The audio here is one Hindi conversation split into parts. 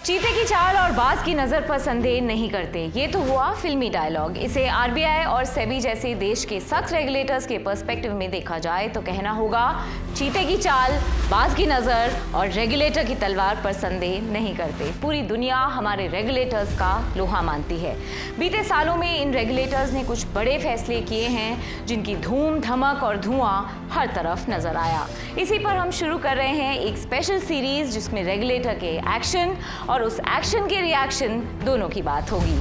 चीते की चाल और बाज की नजर पर संदेह नहीं करते, ये तो हुआ फिल्मी डायलॉग। इसे आरबीआई और सेबी जैसे देश के सख्त रेगुलेटर्स के पर्सपेक्टिव में देखा जाए तो कहना होगा चीते की चाल, बाज की नजर और रेगुलेटर की तलवार पर संदेह नहीं करते। पूरी दुनिया हमारे रेगुलेटर्स का लोहा मानती है। बीते सालों में इन रेगुलेटर्स ने कुछ बड़े फैसले किए हैं जिनकी धूम धमक और धुआं हर तरफ नजर आया। इसी पर हम शुरू कर रहे हैं एक स्पेशल सीरीज जिसमें रेगुलेटर के एक्शन और उस एक्शन के रिएक्शन दोनों की बात होगी।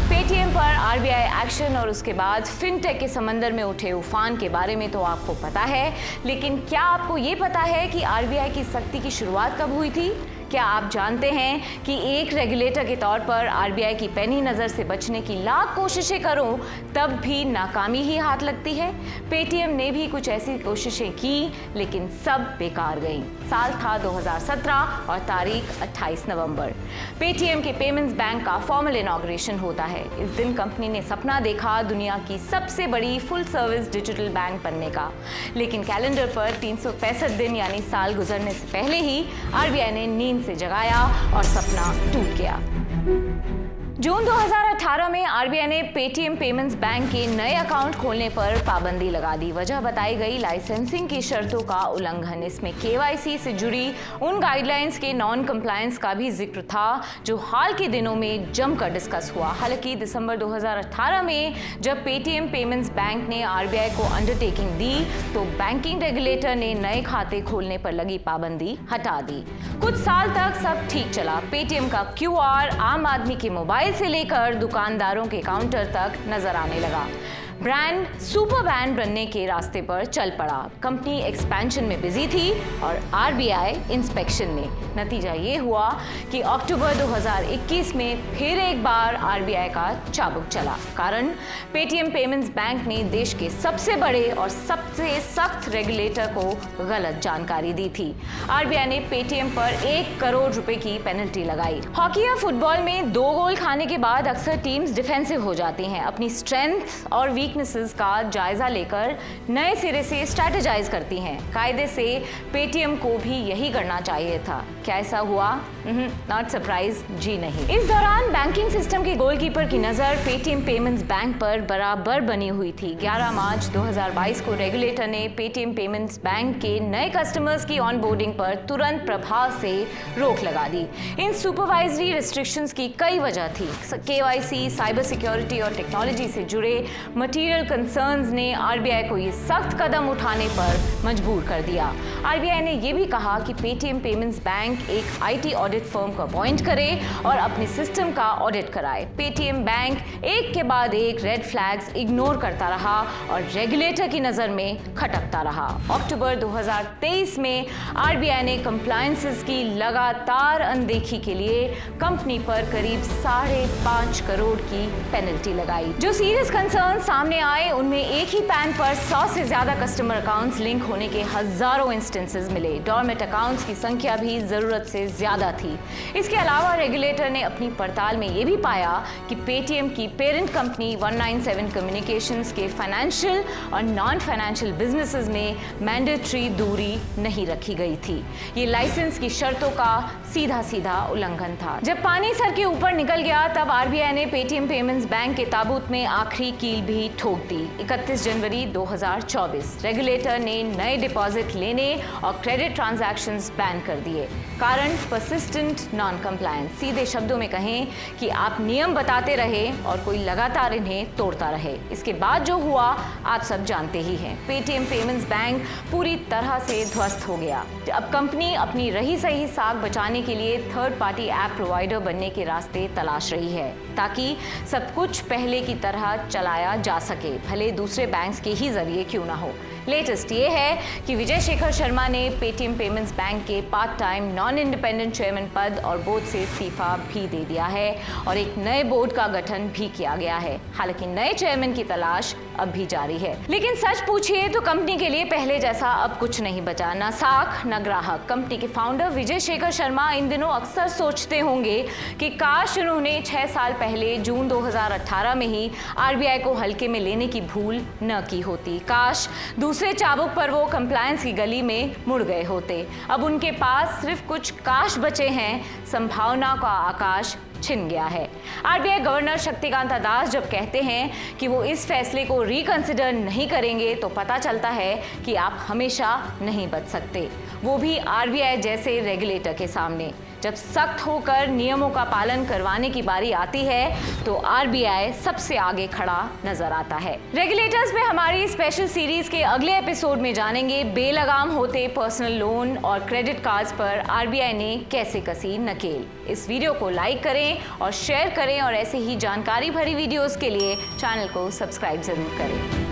पेटीएम पर आरबीआई एक्शन और उसके बाद फिनटेक के समंदर में उठे उफान के बारे में तो आपको पता है, लेकिन क्या आपको ये पता है कि आरबीआई की सख्ती की शुरुआत कब हुई थी? क्या आप जानते हैं कि एक रेगुलेटर के तौर पर आरबीआई की पैनी नज़र से बचने की लाख कोशिशें करूं तब भी नाकामी ही हाथ लगती है? पेटीएम ने भी कुछ ऐसी कोशिशें की लेकिन सब बेकार गईं। साल था 2017 और तारीख 28 नवंबर। पेटीएम के पेमेंट्स बैंक का फॉर्मल इनॉग्रेशन होता है। इस दिन कंपनी ने सपना देखा दुनिया की सबसे बड़ी फुल सर्विस डिजिटल बैंक बनने का, लेकिन कैलेंडर पर 365 दिन यानी साल गुजरने से पहले ही आरबीआई ने नींद से जगाया और सपना टूट गया। जून 2018 में आरबीआई ने पेटीएम पेमेंट्स बैंक के नए अकाउंट खोलने पर पाबंदी लगा दी। वजह बताई गई लाइसेंसिंग की शर्तों का उल्लंघन। इसमें केवाईसी से जुड़ी उन गाइडलाइंस के नॉन कंप्लायंस का भी जिक्र था जो हाल के दिनों में जमकर डिस्कस हुआ। हालांकि दिसंबर 2018 में जब पेटीएम पेमेंट्स बैंक ने आरबीआई को अंडरटेकिंग दी तो बैंकिंग रेगुलेटर ने नए खाते खोलने पर लगी पाबंदी हटा दी। कुछ साल तक सब ठीक चला। पेटीएम का क्यूआर आम आदमी के मोबाइल से लेकर दुकानदारों के काउंटर तक नजर आने लगा। ब्रांड सुपर ब्रांड बनने के रास्ते पर चल पड़ा। कंपनी एक्सपेंशन में बिजी थी और आरबीआई इंस्पेक्शन में। नतीजा ये हुआ कि अक्टूबर 2021 में फिर एक बार आरबीआई का चाबुक चला। कारण पेटीएम पेमेंट्स बैंक ने देश के सबसे बड़े और सबसे सख्त रेगुलेटर को गलत जानकारी दी थी। आरबीआई ने पेटीएम पर 1 करोड़ रुपए की पेनल्टी लगाई। हॉकी या फुटबॉल में 2 गोल खाने के बाद अक्सर टीम्स डिफेंसिव हो जाती हैं। अपनी स्ट्रेंथ और वीकनेसेस का जायजा लेकर नए सिरे से स्ट्रैटेजाइज करती हैं। कायदे से पेटीएम को भी यही करना चाहिए था। क्या ऐसा हुआ? नॉट सरप्राइज, जी नहीं। इस दौरान बैंकिंग सिस्टम के गोलकीपर की नजर पेटीएम पेमेंट्स बैंक पर बराबर बनी हुई थी। 11 मार्च 2022 को रेगुलेटर ने पेटीएम पेमेंट्स बैंक के नए कस्टमर्स की ऑनबोर्डिंग पर तुरंत प्रभाव से रोक लगा दी। इन सुपरवाइजरी रिस्ट्रिक्शंस की कई वजह थी। केवाईसी, साइबर सिक्योरिटी और टेक्नोलॉजी से जुड़े मटीरियल कंसर्न्स ने आरबीआई को ये सख्त कदम उठाने पर मजबूर कर दिया। आरबीआई ने यह भी कहा कि पेटीएम पेमेंट्स बैंक एक आईटी ऑडिट फर्म को अपॉइंट करे और अपने सिस्टम का ऑडिट कराए। पेटीएम बैंक एक के बाद एक रेड फ्लैग्स इग्नोर करता रहा और रेगुलेटर की नजर में खटकता रहा। अक्टूबर 2023 में आरबीआई ने कंप्लायंसेस की लगातार अनदेखी के लिए कंपनी पर करीब 5.5 करोड़ की पेनल्टी लगाई। जो सीरियस कंसर्न सामने आए उनमें एक ही पैन पर 100 से ज्यादा कस्टमर अकाउंट्स लिंक होने के हजारों इंस्टेंसेस मिले। डॉर्मेट अकाउंट्स की संख्या भी जरूरत से ज्यादा थी। इसके अलावा रेगुलेटर ने अपनी पड़ताल में यह भी पाया कि पेटीएम की पेरेंट कंपनी 197 कम्युनिकेशंस के फाइनेंशियल और नॉन फाइनेंशियल बिजनेसेस में मैंडेटरी दूरी नहीं रखी गई थी। ये लाइसेंस की शर्तों का सीधा सीधा उल्लंघन था। जब पानी सर के ऊपर निकल गया तब आरबीआई ने पेटीएम पेमेंट्स बैंक के ताबूत में आखिरी कील भी ठोक दी। 31 जनवरी 2024 रेगुलेटर ने नए डिपॉजिट लेने और क्रेडिट ट्रांजैक्शंस बैन कर दिए। कारण परसिस्टेंट नॉन कंप्लायंस। सीधे शब्दों में कहें कि आप नियम बताते रहे और कोई लगातार इन्हें तोड़ता रहे। इसके बाद जो हुआ आप सब जानते ही हैं। पेटीएम पेमेंट्स बैंक पूरी तरह से ध्वस्त हो गया। अब कंपनी अपनी रही सही साख बचाने के लिए थर्ड पार्टी ऐप प्रोवाइडर बनने के रास्ते तलाश रही है ताकि सब कुछ पहले की तरह चलाया जा सके, भले दूसरे बैंक्स के ही जरिए क्यों ना हो। लेटेस्ट ये है कि विजय शेखर शर्मा ने पेटीएम पेमेंट्स बैंक के part time non independent chairman पद और बोर्ड से इस्तीफा भी दे दिया है और एक नए बोर्ड का गठन भी किया गया है। हालांकि नए चेयरमैन की तलाश अब भी जारी है। लेकिन सच पूछिए तो कंपनी के लिए पहले जैसा अब कुछ नहीं बचा, न साख न ग्राहक। कंपनी के फाउंडर विजय शेखर शर्मा इन दिनों अक्सर सोचते होंगे कि काश उन्होंने 6 साल पहले जून 2018 में ही आरबीआई को हल्के में लेने की भूल न की होती। काश दूसरे चाबुक पर वो कंप्लायंस की गली में मुड़ गए होते। अब उनके पास सिर्फ कुछ काश बचे हैं, संभावना का आकाश छिन गया है। आरबीआई गवर्नर शक्तिकांत दास जब कहते हैं कि वो इस फैसले को रिकंसिडर नहीं करेंगे तो पता चलता है कि आप हमेशा नहीं बच सकते, वो भी आरबीआई जैसे रेगुलेटर के सामने। जब सख्त होकर नियमों का पालन करवाने की बारी आती है तो आरबीआई सबसे आगे खड़ा नजर आता है। रेगुलेटर्स में हमारी स्पेशल सीरीज के अगले एपिसोड में जानेंगे बेलगाम होते पर्सनल लोन और क्रेडिट कार्ड्स पर आरबीआई ने कैसे कसी नकेल। इस वीडियो को लाइक करें और शेयर करें और ऐसे ही जानकारी भरी वीडियोस के लिए चैनल को सब्सक्राइब जरूर करें।